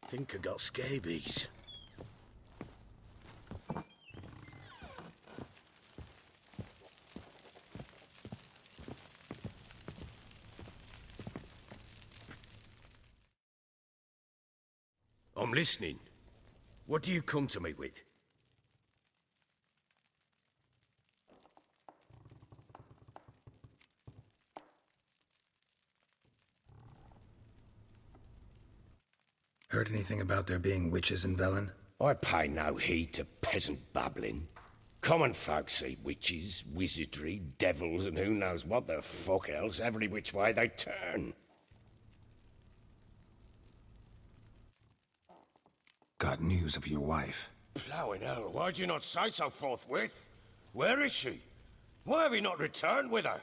Think I got scabies. I'm listening. What do you come to me with? Heard anything about there being witches in Velen? I pay no heed to peasant babbling. Common folk see witches, wizardry, devils, and who knows what the fuck else every which way they turn. Got news of your wife. Plowing hell, why'd you not say so forthwith? Where is she? Why have you not returned with her?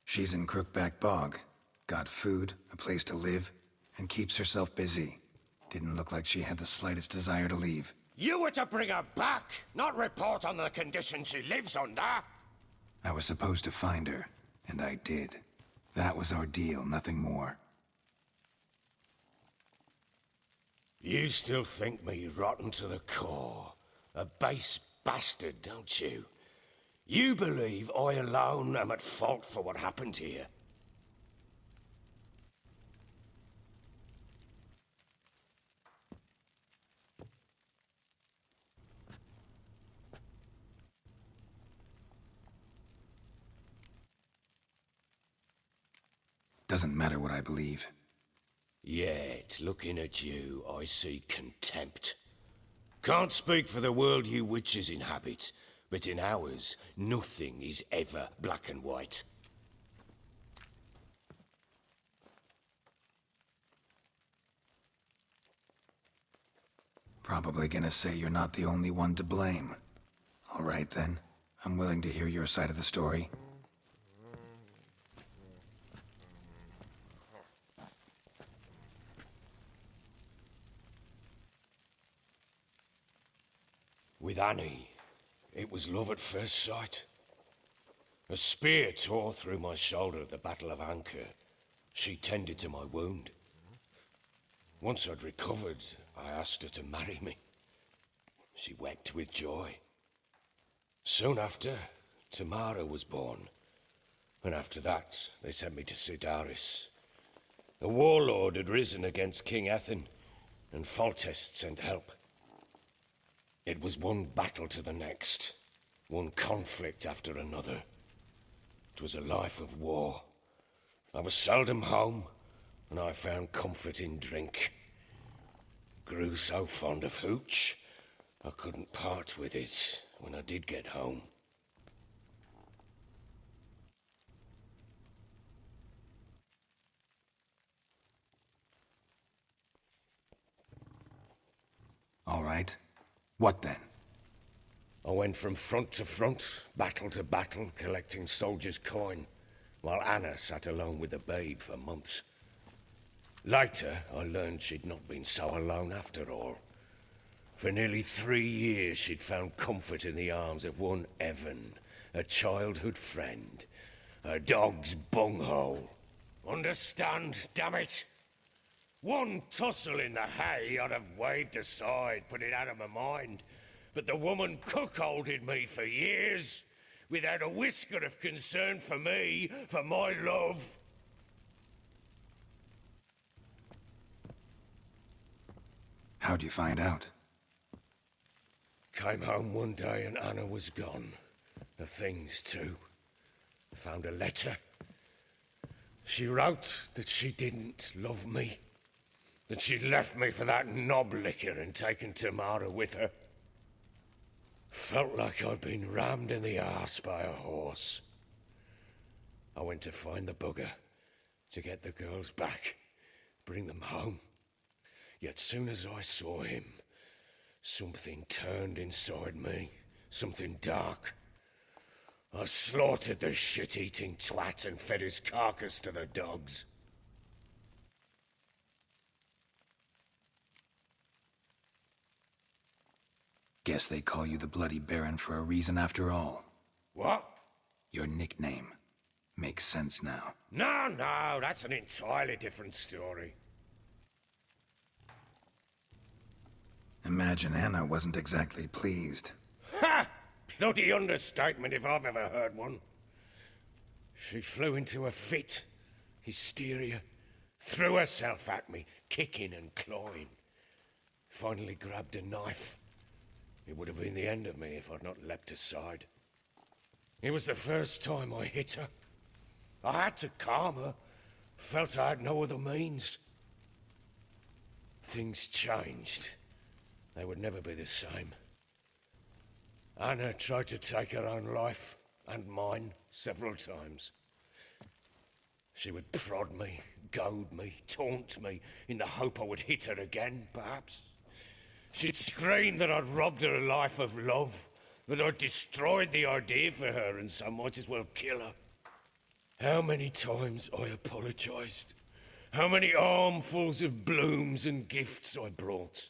She's in Crookback Bog. Got food, a place to live, and keeps herself busy. Didn't look like she had the slightest desire to leave. You were to bring her back, not report on the condition she lives under. I was supposed to find her, and I did. That was our deal, nothing more. You still think me rotten to the core. A base bastard, don't you? You believe I alone am at fault for what happened here. Doesn't matter what I believe. Yet, looking at you, I see contempt. Can't speak for the world you witches inhabit, but in ours, nothing is ever black and white. Probably gonna say you're not the only one to blame. All right then, I'm willing to hear your side of the story. With Annie, it was love at first sight. A spear tore through my shoulder at the Battle of Anchor. She tended to my wound. Once I'd recovered, I asked her to marry me. She wept with joy. Soon after, Tamara was born. And after that, they sent me to Sidaris. A warlord had risen against King Ethan, and Foltest sent help. It was one battle to the next, one conflict after another. It was a life of war. I was seldom home, and I found comfort in drink. Grew so fond of hooch, I couldn't part with it when I did get home. All right. What then? I went from front to front, battle to battle, collecting soldiers' coin, while Anna sat alone with the babe for months. Later, I learned she'd not been so alone after all. For nearly 3 years, she'd found comfort in the arms of one Evan, a childhood friend, a dog's bunghole. Understand, damn it? One tussle in the hay I'd have waved aside, put it out of my mind. But the woman cuckolded me for years, without a whisker of concern for me, for my love. How'd you find out? Came home one day and Anna was gone. The things too. Found a letter. She wrote that she didn't love me. That she'd left me for that knob licker and taken Tamara with her. Felt like I'd been rammed in the arse by a horse. I went to find the bugger, to get the girls back, bring them home. Yet soon as I saw him, something turned inside me, something dark. I slaughtered the shit-eating twat and fed his carcass to the dogs. Guess they call you the Bloody Baron for a reason after all. What? Your nickname. Makes sense now. No, that's an entirely different story. Imagine Anna wasn't exactly pleased. Ha! Bloody understatement if I've ever heard one. She flew into a fit, hysteria, threw herself at me, kicking and clawing. Finally grabbed a knife. It would have been the end of me if I'd not leapt aside. It was the first time I hit her. I had to calm her. Felt I had no other means. Things changed. They would never be the same. Anna tried to take her own life, and mine, several times. She would prod me, goad me, taunt me, in the hope I would hit her again, perhaps. She'd scream that I'd robbed her a life of love, that I'd destroyed the idea for her, and so might as well kill her. How many times I apologized. How many armfuls of blooms and gifts I brought.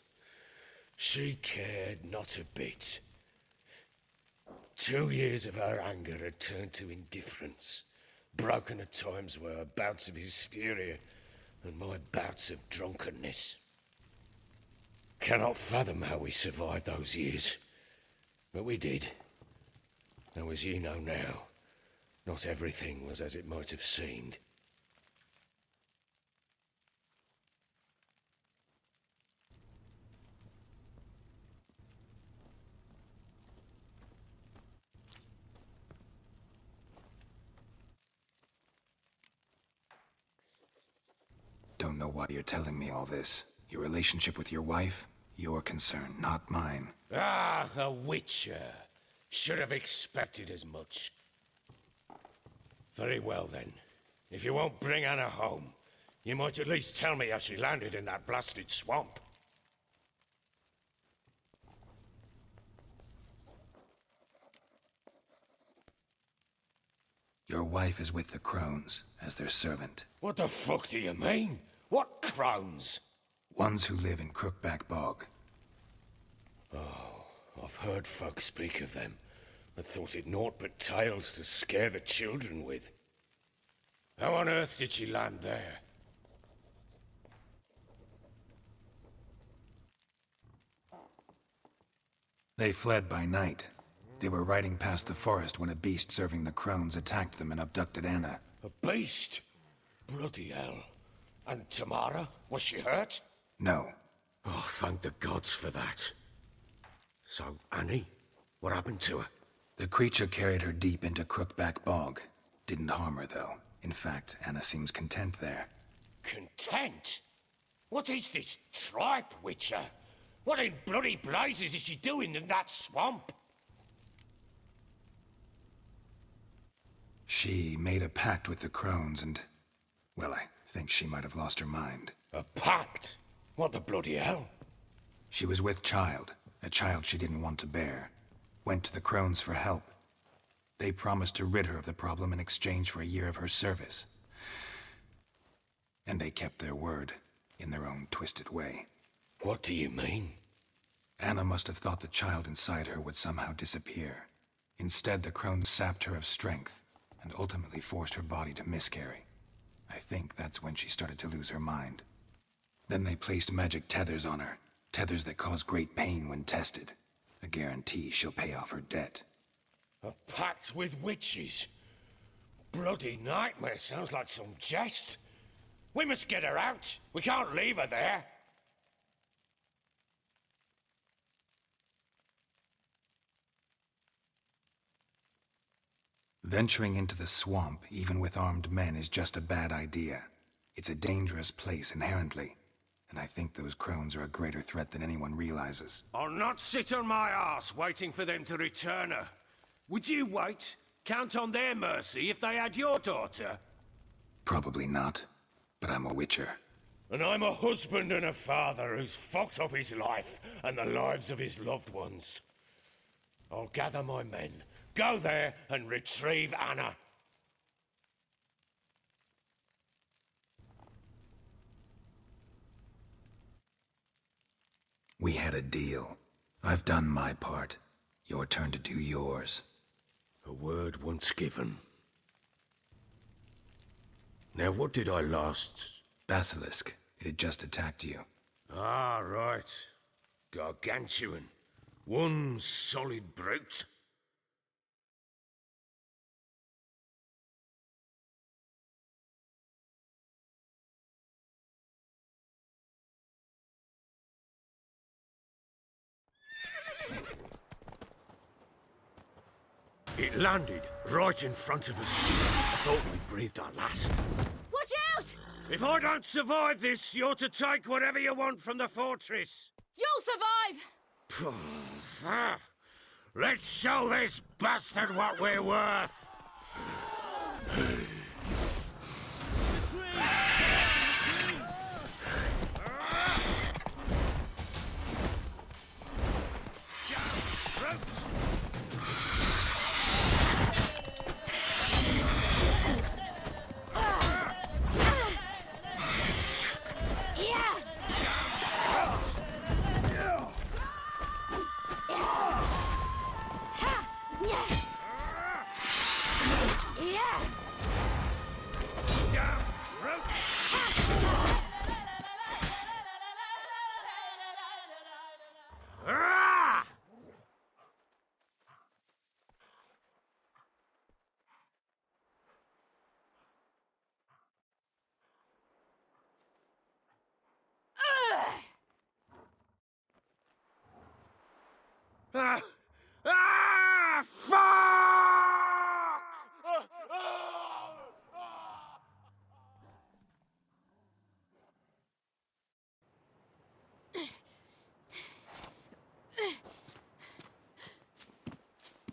She cared not a bit. 2 years of her anger had turned to indifference, broken at times were her bouts of hysteria and my bouts of drunkenness. Cannot fathom how we survived those years, but we did. Though as you know now, not everything was as it might have seemed. Don't know why you're telling me all this. Your relationship with your wife? Your concern, not mine. Ah, a witcher. Should have expected as much. Very well then. If you won't bring Anna home, you might at least tell me how she landed in that blasted swamp. Your wife is with the Crones, as their servant. What the fuck do you mean? What crones? Ones who live in Crookback Bog. Oh, I've heard folk speak of them, but thought it naught but tales to scare the children with. How on earth did she land there? They fled by night. They were riding past the forest when a beast serving the Crones attacked them and abducted Anna. A beast? Bloody hell. And Tamara? Was she hurt? No. Oh, thank the gods for that. So, Annie? What happened to her? The creature carried her deep into Crookback Bog. Didn't harm her, though. In fact, Anna seems content there. Content? What is this tripe, Witcher? What in bloody blazes is she doing in that swamp? She made a pact with the Crones and... well, I think she might have lost her mind. A pact? What the bloody hell? She was with child, a child she didn't want to bear. Went to the Crones for help. They promised to rid her of the problem in exchange for a year of her service. And they kept their word, in their own twisted way. What do you mean? Anna must have thought the child inside her would somehow disappear. Instead, the Crones sapped her of strength, and ultimately forced her body to miscarry. I think that's when she started to lose her mind. Then they placed magic tethers on her, tethers that cause great pain when tested. A guarantee she'll pay off her debt. A pact with witches? Bloody nightmare, sounds like some jest. We must get her out. We can't leave her there. Venturing into the swamp, even with armed men, is just a bad idea. It's a dangerous place inherently, and I think those Crones are a greater threat than anyone realizes. I'll not sit on my arse waiting for them to return her. Would you wait? Count on their mercy if they had your daughter? Probably not, but I'm a witcher. And I'm a husband and a father who's fucked up his life and the lives of his loved ones. I'll gather my men, go there and retrieve Anna. We had a deal. I've done my part. Your turn to do yours. A word once given. Now what did I last... Basilisk. It had just attacked you. Ah, right. Gargantuan. One solid brute. It landed right in front of us. I thought we breathed our last. Watch out! If I don't survive this, you're to take whatever you want from the fortress. You'll survive! Let's show this bastard what we're worth. Fuck!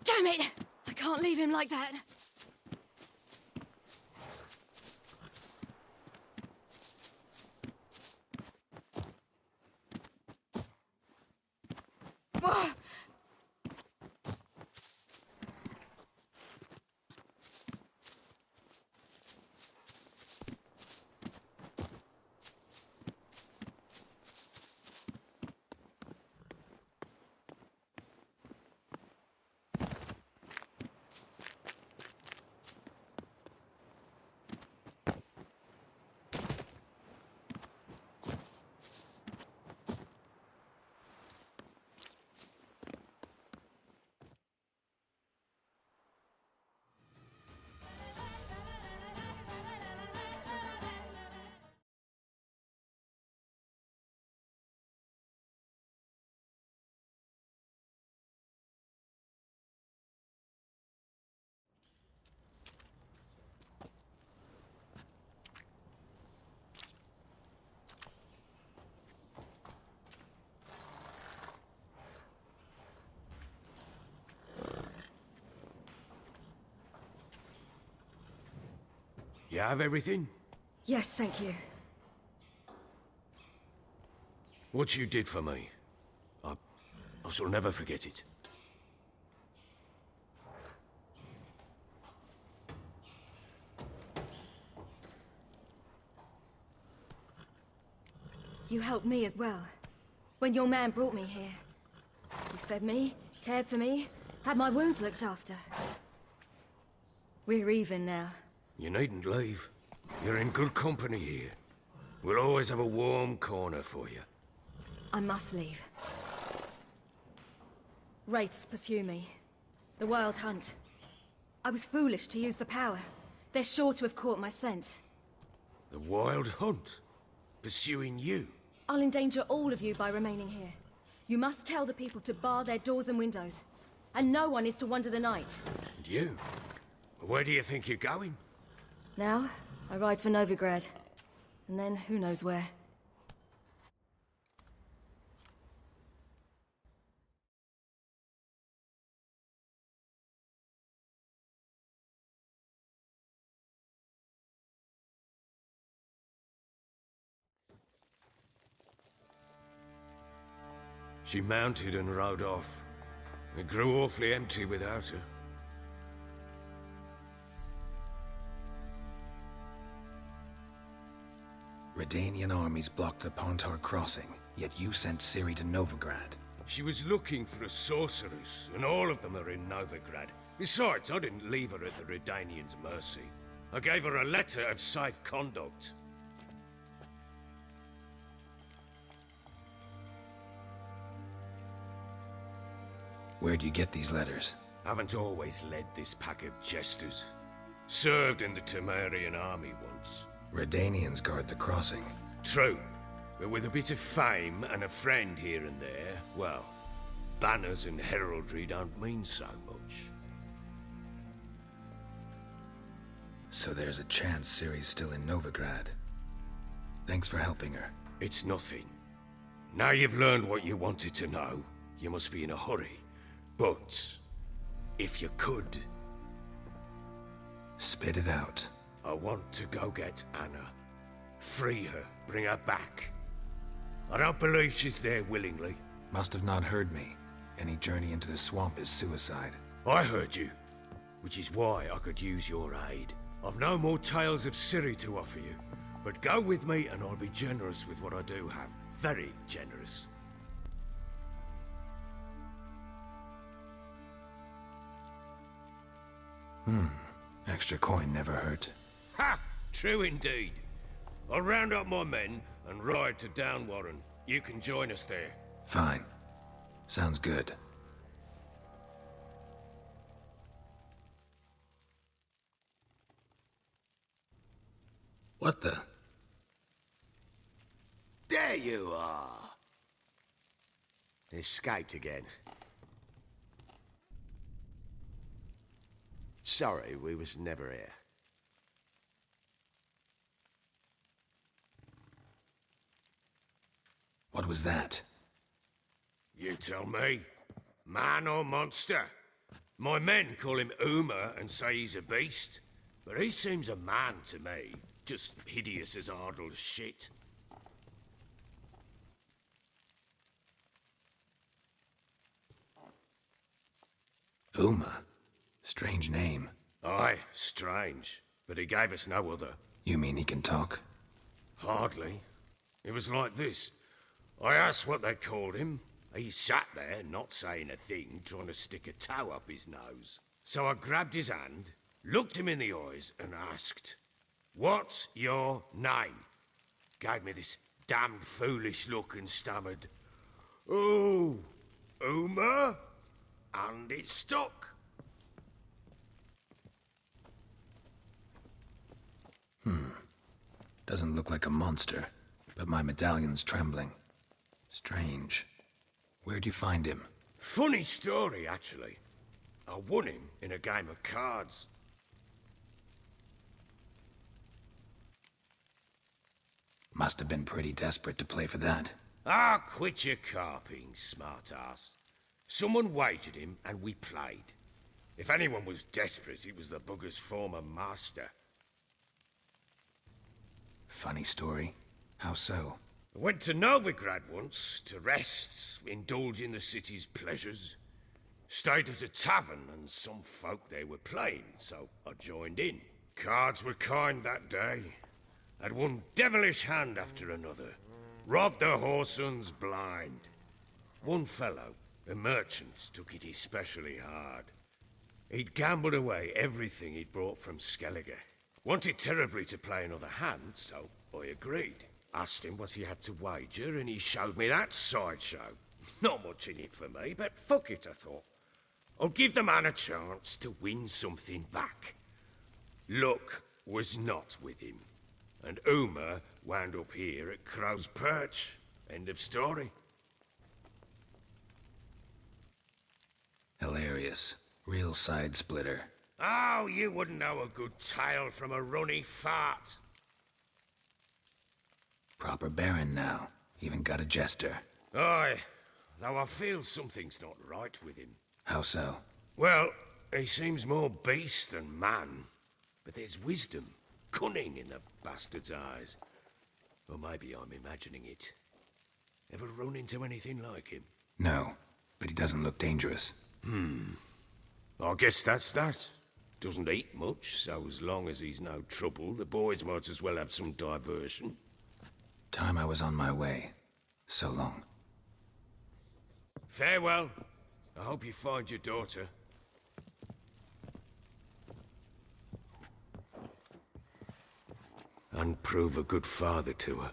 Damn it! I can't leave him like that. You have everything? Yes, thank you. What you did for me, I shall never forget it. You helped me as well. When your man brought me here. You fed me, cared for me, had my wounds looked after. We're even now. You needn't leave. You're in good company here. We'll always have a warm corner for you. I must leave. Wraiths pursue me. The Wild Hunt. I was foolish to use the power. They're sure to have caught my scent. The Wild Hunt? Pursuing you? I'll endanger all of you by remaining here. You must tell the people to bar their doors and windows. And no one is to wander the night. And you? Where do you think you're going? Now, I ride for Novigrad. And then, who knows where. She mounted and rode off. It grew awfully empty without her. Redanian armies blocked the Pontar crossing, yet you sent Ciri to Novigrad. She was looking for a sorceress, and all of them are in Novigrad. Besides, I didn't leave her at the Redanians' mercy. I gave her a letter of safe conduct. Where'd you get these letters? Haven't always led this pack of jesters. Served in the Temerian army once. Redanians guard the crossing. True, but with a bit of fame and a friend here and there, well, banners and heraldry don't mean so much. So there's a chance Ciri's still in Novigrad. Thanks for helping her. It's nothing. Now you've learned what you wanted to know, you must be in a hurry. But, if you could... Spit it out. I want to go get Anna. Free her, bring her back. I don't believe she's there willingly. Must have not heard me. Any journey into the swamp is suicide. I heard you, which is why I could use your aid. I've no more tales of Ciri to offer you, but go with me and I'll be generous with what I do have. Very generous. Extra coin never hurt. Ha! True indeed. I'll round up my men and ride to Downwarren. You can join us there. Fine. Sounds good. What the? There you are! Escaped again. Sorry, we was never here. What was that? You tell me. Man or monster? My men call him Uma and say he's a beast, but he seems a man to me. Just hideous as Ardle's shit. Uma? Strange name. Aye, strange. But he gave us no other. You mean he can talk? Hardly. It was like this. I asked what they called him. He sat there, not saying a thing, trying to stick a toe up his nose. So I grabbed his hand, looked him in the eyes, and asked, "What's your name?" Gave me this damned foolish look and stammered, "Oh, Uma?" And it stuck. Doesn't look like a monster, but my medallion's trembling. Strange. Where'd you find him? Funny story, actually. I won him in a game of cards. Must have been pretty desperate to play for that. Ah, quit your carping, smart-ass. Someone wagered him, and we played. If anyone was desperate, it was the bugger's former master. Funny story. How so? I went to Novigrad once, to rest, indulge in the city's pleasures. Stayed at a tavern, and some folk there were playing, so I joined in. Cards were kind that day. Had one devilish hand after another. Robbed the whoresons blind. One fellow, a merchant, took it especially hard. He'd gambled away everything he'd brought from Skellige. Wanted terribly to play another hand, so I agreed. Asked him what he had to wager, and he showed me that sideshow. Not much in it for me, but fuck it, I thought. I'll give the man a chance to win something back. Luck was not with him, and Uma wound up here at Crow's Perch. End of story. Hilarious. Real side splitter. Oh, you wouldn't know a good tale from a runny fart. Proper baron now. Even got a jester. Aye, though I feel something's not right with him. How so? Well, he seems more beast than man. But there's wisdom, cunning in the bastard's eyes. Or maybe I'm imagining it. Ever run into anything like him? No, but he doesn't look dangerous. I guess that's that. Doesn't eat much, so as long as he's no trouble, the boys might as well have some diversion. Time I was on my way. So long. Farewell. I hope you find your daughter. And prove a good father to her.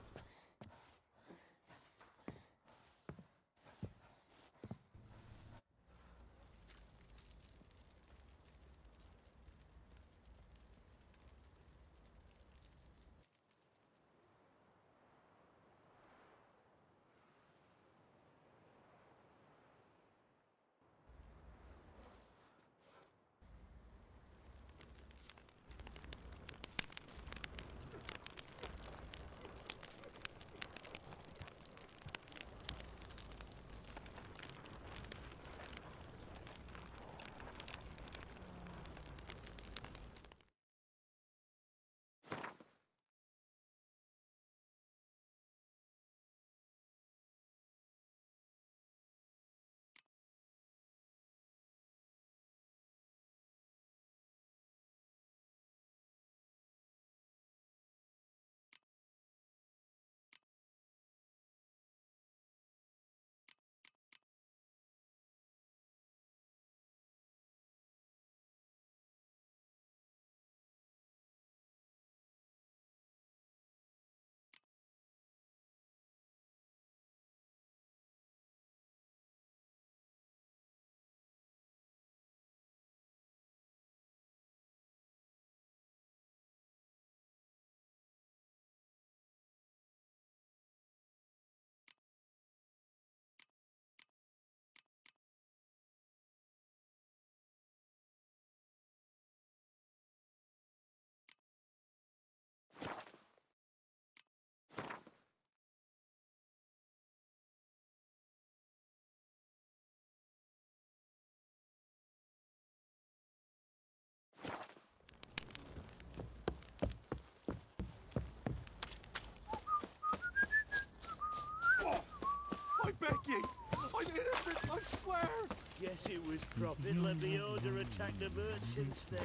Guess it was profit let the Order attack the merchants then.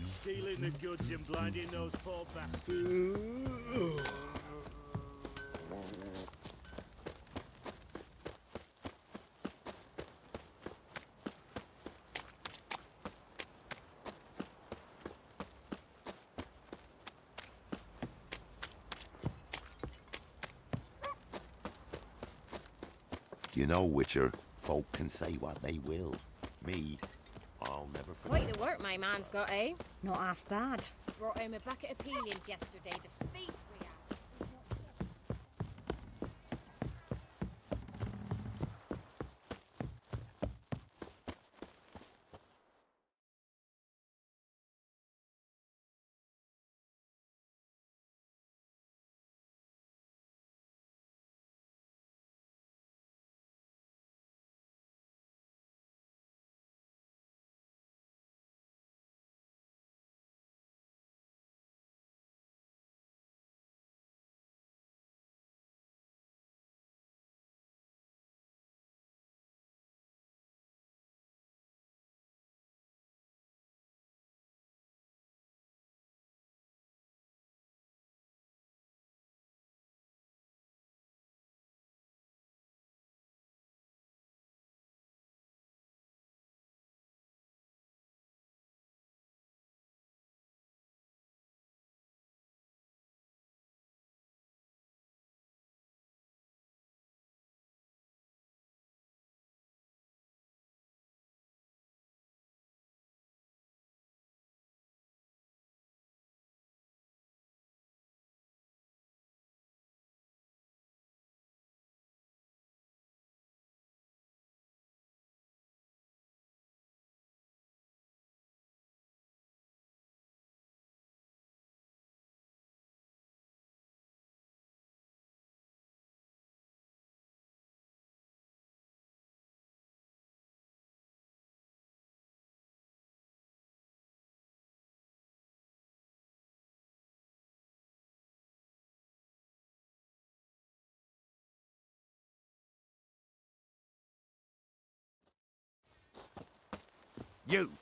Stealing the goods and blinding those poor bastards. You know, Witcher, folk can say what they will. Me, I'll never forget. Quite the work my man's got, eh? Not half bad. Brought home a bucket of peelings yesterday. The feast we had. You!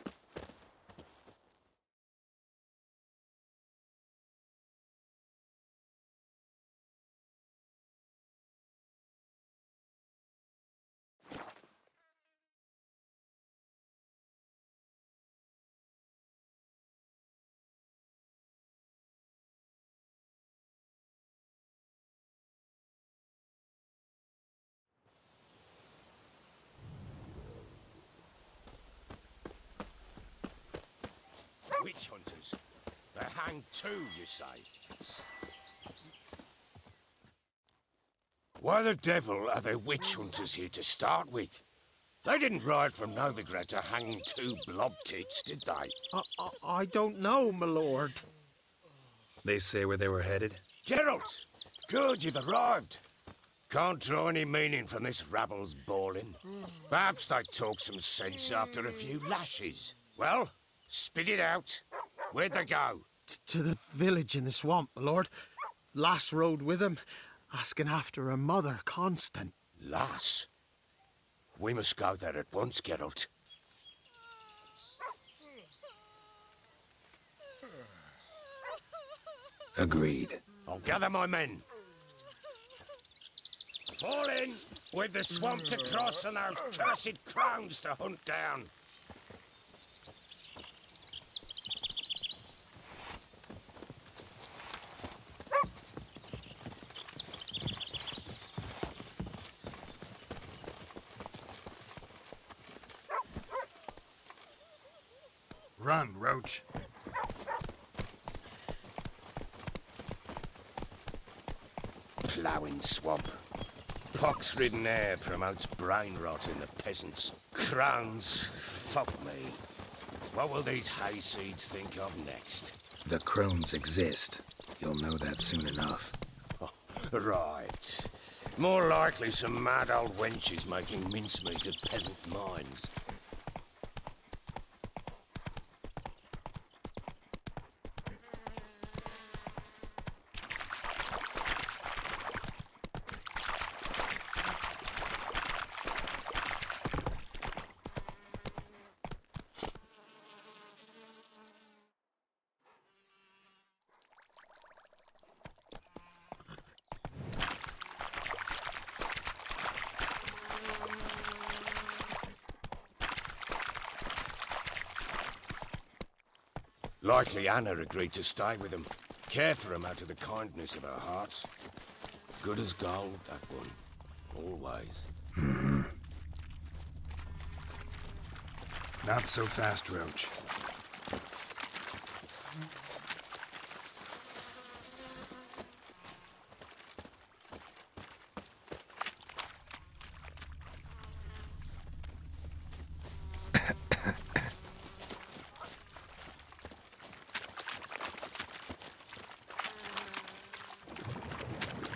Witch hunters. They hang too, you say? Why the devil are there witch hunters here to start with? They didn't ride from Novigrad to hang two blob tits, did they? I don't know, my lord. They say where they were headed? Geralt! Good, you've arrived. Can't draw any meaning from this rabble's bawling. Perhaps they talk some sense after a few lashes. Well, spit it out. Where'd they go? To the village in the swamp, my lord. Lass rode with him, asking after her mother, Constant. Lass? We must go there at once, Geralt. Agreed. I'll gather my men. Fall in, with the swamp to cross and our cursed crowns to hunt down. Run, Roach. Ploughing swamp. Pox-ridden air promotes brain rot in the peasants. Crowns, fuck me. What will these hayseeds think of next? The crones exist. You'll know that soon enough. Oh, right. More likely some mad old wenches making mincemeat of peasant minds. Likely Anna agreed to stay with them, care for them out of the kindness of her heart. Good as gold, that one. Always. Not so fast, Roach.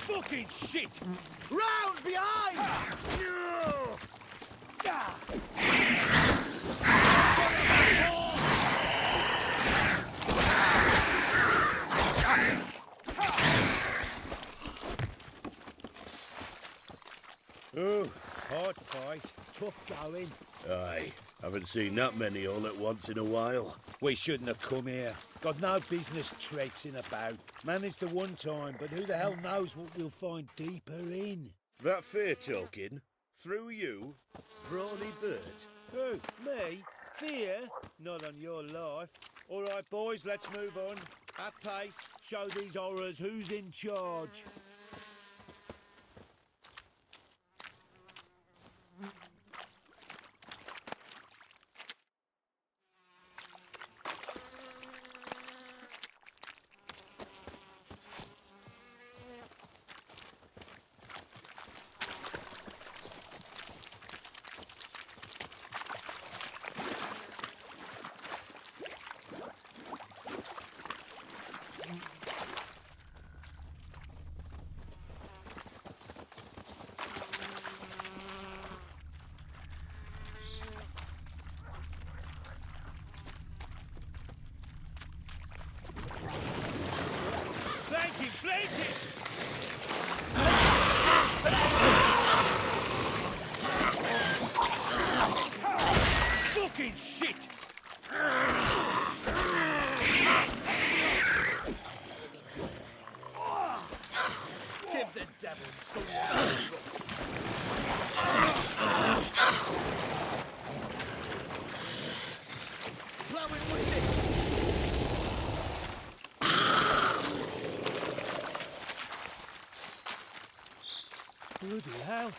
Fucking shit! Round behind! Oh, hard fight. Tough going. Aye, haven't seen that many all at once in a while. We shouldn't have come here. Got no business traipsing about. Managed the one time, but who the hell knows what we'll find deeper in? That fear talking? Through you? Brawny Bert? Who? Me? Fear? Not on your life. All right, boys, let's move on. At pace, show these horrors who's in charge. Fucking shit! Give the devil some Plow it with it! Bloody hell!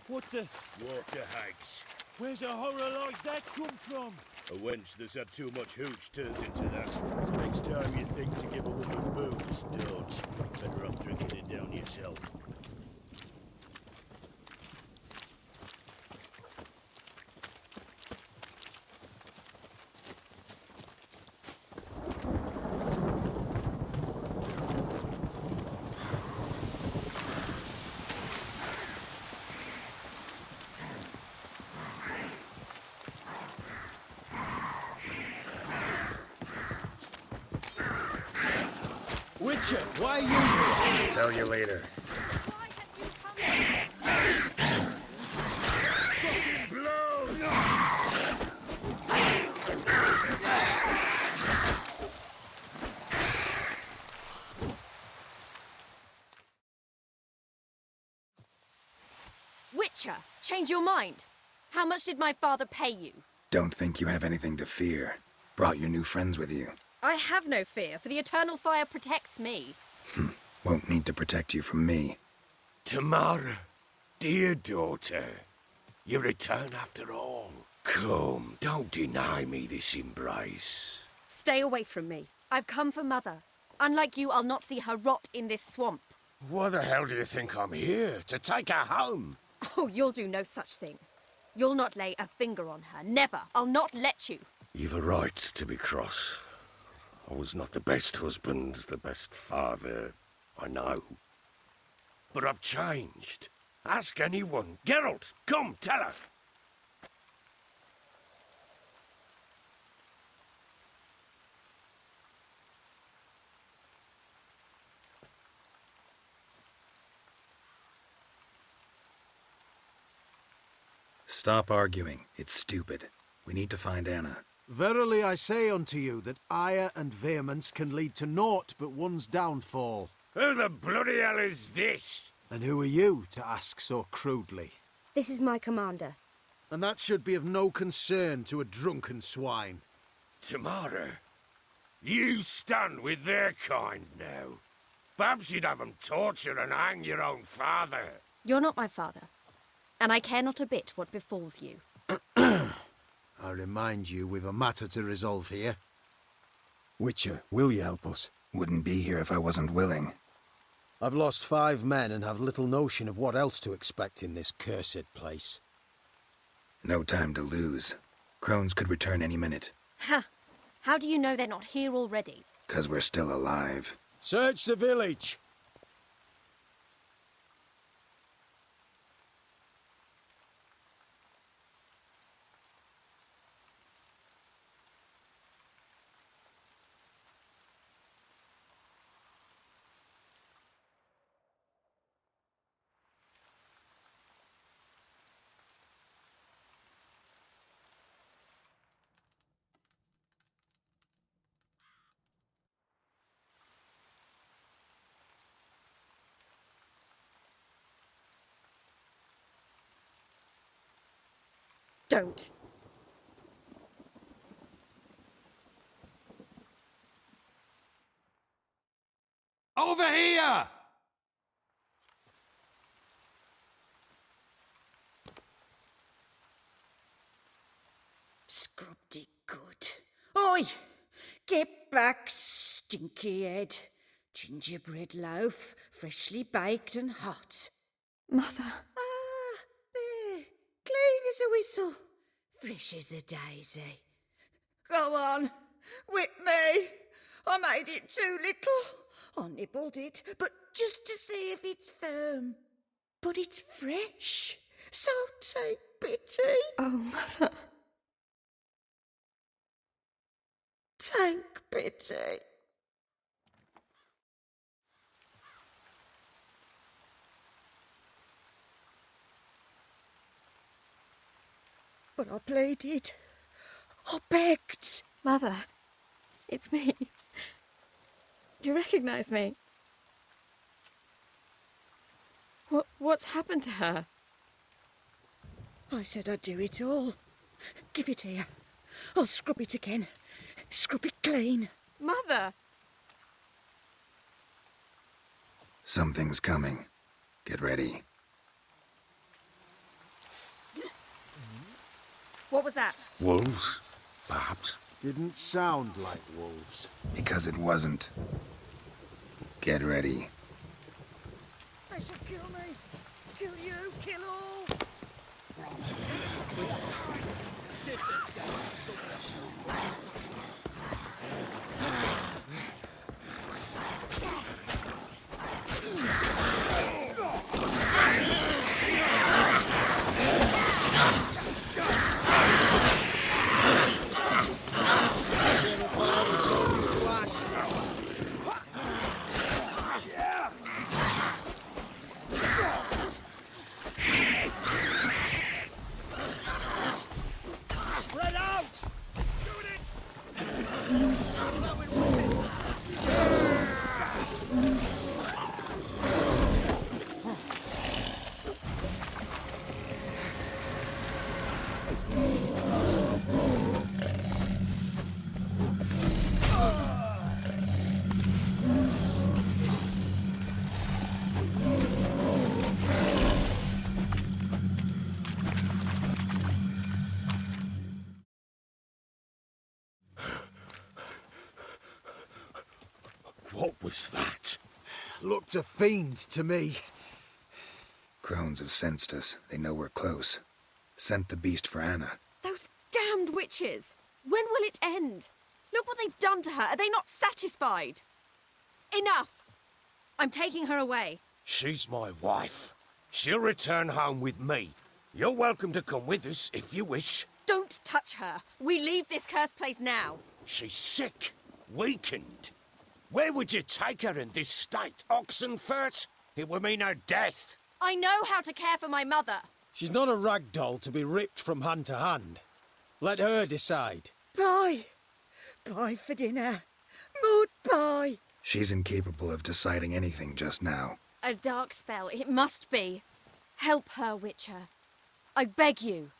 What the... Water hags. Where's a horror like that come from? A wench that's had too much hooch turns into that. So next time you think to give a woman booze, don't. Better off drinking it down yourself. Witcher, why are you here? Tell you later. Why have you come here? Witcher, change your mind. How much did my father pay you? Don't think you have anything to fear. Brought your new friends with you. I have no fear, for the eternal fire protects me. Won't need to protect you from me. Tamara, dear daughter, you return after all. Come, don't deny me this embrace. Stay away from me. I've come for Mother. Unlike you, I'll not see her rot in this swamp. Why the hell do you think I'm here? To take her home? Oh, you'll do no such thing. You'll not lay a finger on her. Never. I'll not let you. You've a right to be cross. I was not the best husband, the best father, I know. But I've changed. Ask anyone. Geralt, come, tell her. Stop arguing. It's stupid. We need to find Anna. Verily I say unto you that ire and vehemence can lead to naught but one's downfall. Who the bloody hell is this? And who are you to ask so crudely? This is my commander. And that should be of no concern to a drunken swine. Tamara, You stand with their kind now. Perhaps you'd have them torture and hang your own father. You're not my father, and I care not a bit what befalls you. I remind you we've a matter to resolve here. Witcher, will you help us? Wouldn't be here if I wasn't willing. I've lost 5 men and have little notion of what else to expect in this cursed place. No time to lose. Crones could return any minute. Ha! How do you know they're not here already? 'Cause we're still alive. Search the village! Don't. Over here! Scrubbed it good. Oi! Get back, stinky head. Gingerbread loaf, freshly baked and hot. Mother. Ah, there. Clean as a whistle. Fresh as a daisy. Go on. Whip me. I made it too little. I nibbled it, but just to see if it's firm. But it's fresh. So take pity. Oh, Mother. Take pity. But I pleaded. I begged. Mother. It's me. You recognize me? What's happened to her? I said I'd do it all. Give it here. I'll scrub it again. Scrub it clean. Mother! Something's coming. Get ready. What was that? Wolves, perhaps. Didn't sound like wolves. Because it wasn't. Get ready. They shall kill me. Kill you. Kill all. What was that? Looked a fiend to me. Crones have sensed us. They know we're close. Sent the beast for Anna. Those damned witches! When will it end? Look what they've done to her. Are they not satisfied? Enough! I'm taking her away. She's my wife. She'll return home with me. You're welcome to come with us if you wish. Don't touch her. We leave this cursed place now. She's sick, weakened. Where would you take her in this state? Oxenfurt? It would mean her death. I know how to care for my mother. She's not a rag doll to be ripped from hand to hand. Let her decide. Pie. Pie for dinner. Mud pie. She's incapable of deciding anything just now. A dark spell. It must be. Help her, Witcher. I beg you.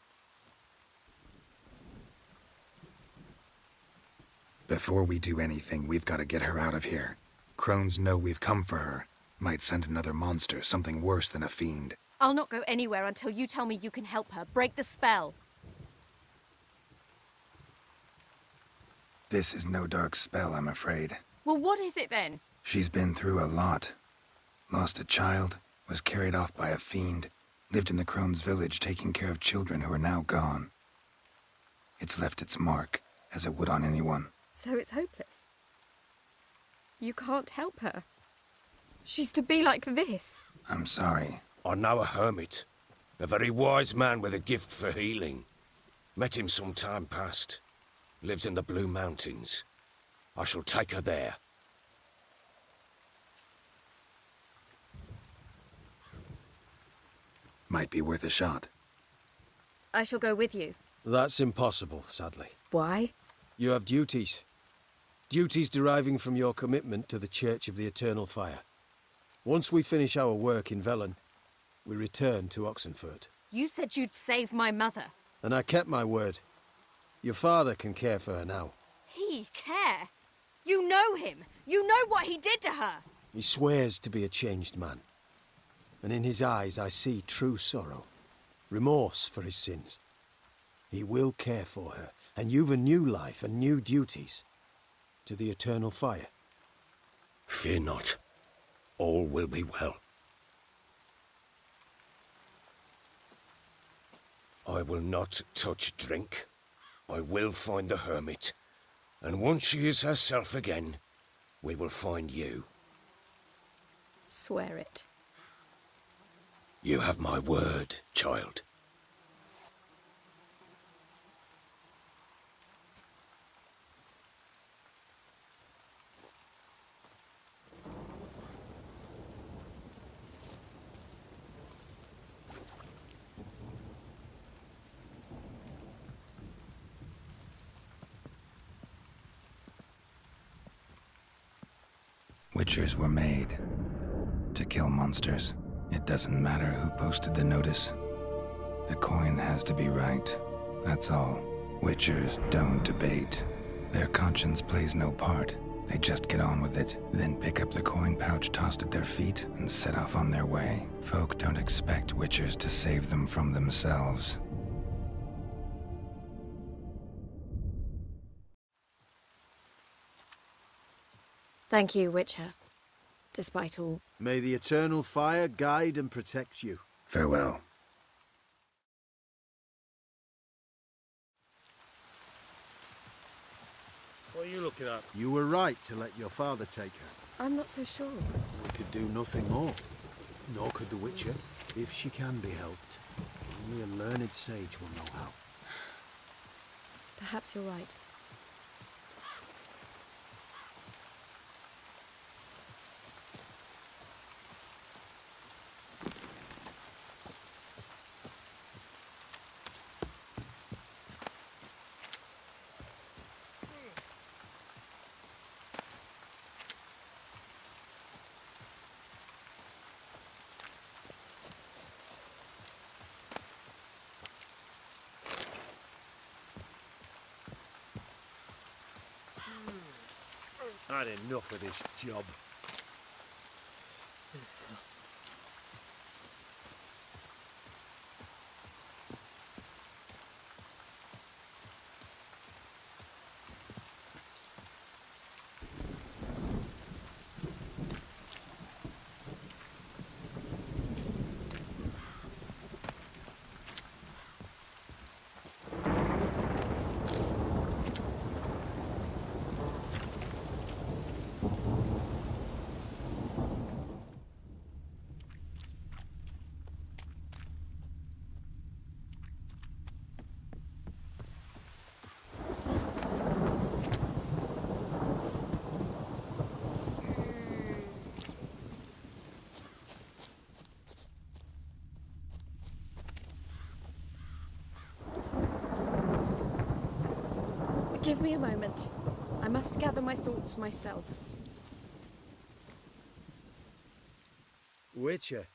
Before we do anything, we've got to get her out of here. Crones know we've come for her. Might send another monster, something worse than a fiend. I'll not go anywhere until you tell me you can help her. Break the spell. This is no dark spell, I'm afraid. Well, what is it then? She's been through a lot. Lost a child, was carried off by a fiend, lived in the Crones village taking care of children who are now gone. It's left its mark, as it would on anyone. So it's hopeless. You can't help her. She's to be like this. I'm sorry. I know a hermit. A very wise man with a gift for healing. Met him some time past. Lives in the Blue Mountains. I shall take her there. Might be worth a shot. I shall go with you. That's impossible, sadly. Why? You have duties. Duties deriving from your commitment to the Church of the Eternal Fire. Once we finish our work in Velen, we return to Oxenfurt. You said you'd save my mother. And I kept my word. Your father can care for her now. He care? You know him. You know what he did to her. He swears to be a changed man. And in his eyes I see true sorrow. Remorse for his sins. He will care for her. And you've a new life and new duties. To the Eternal Fire. Fear not. All will be well. I will not touch drink. I will find the hermit. And once she is herself again, we will find you. Swear it. You have my word, child. Witchers were made to kill monsters. It doesn't matter who posted the notice. The coin has to be right. That's all. Witchers don't debate. Their conscience plays no part. They just get on with it, then pick up the coin pouch tossed at their feet and set off on their way. Folk don't expect witchers to save them from themselves. Thank you, Witcher. Despite all. May the Eternal Fire guide and protect you. Farewell. What are you looking at? You were right to let your father take her. I'm not so sure. We could do nothing more. Nor could the Witcher, if she can be helped. Only a learned sage will know how. Perhaps you're right. I had enough of this job. Give me a moment. I must gather my thoughts myself. Witcher,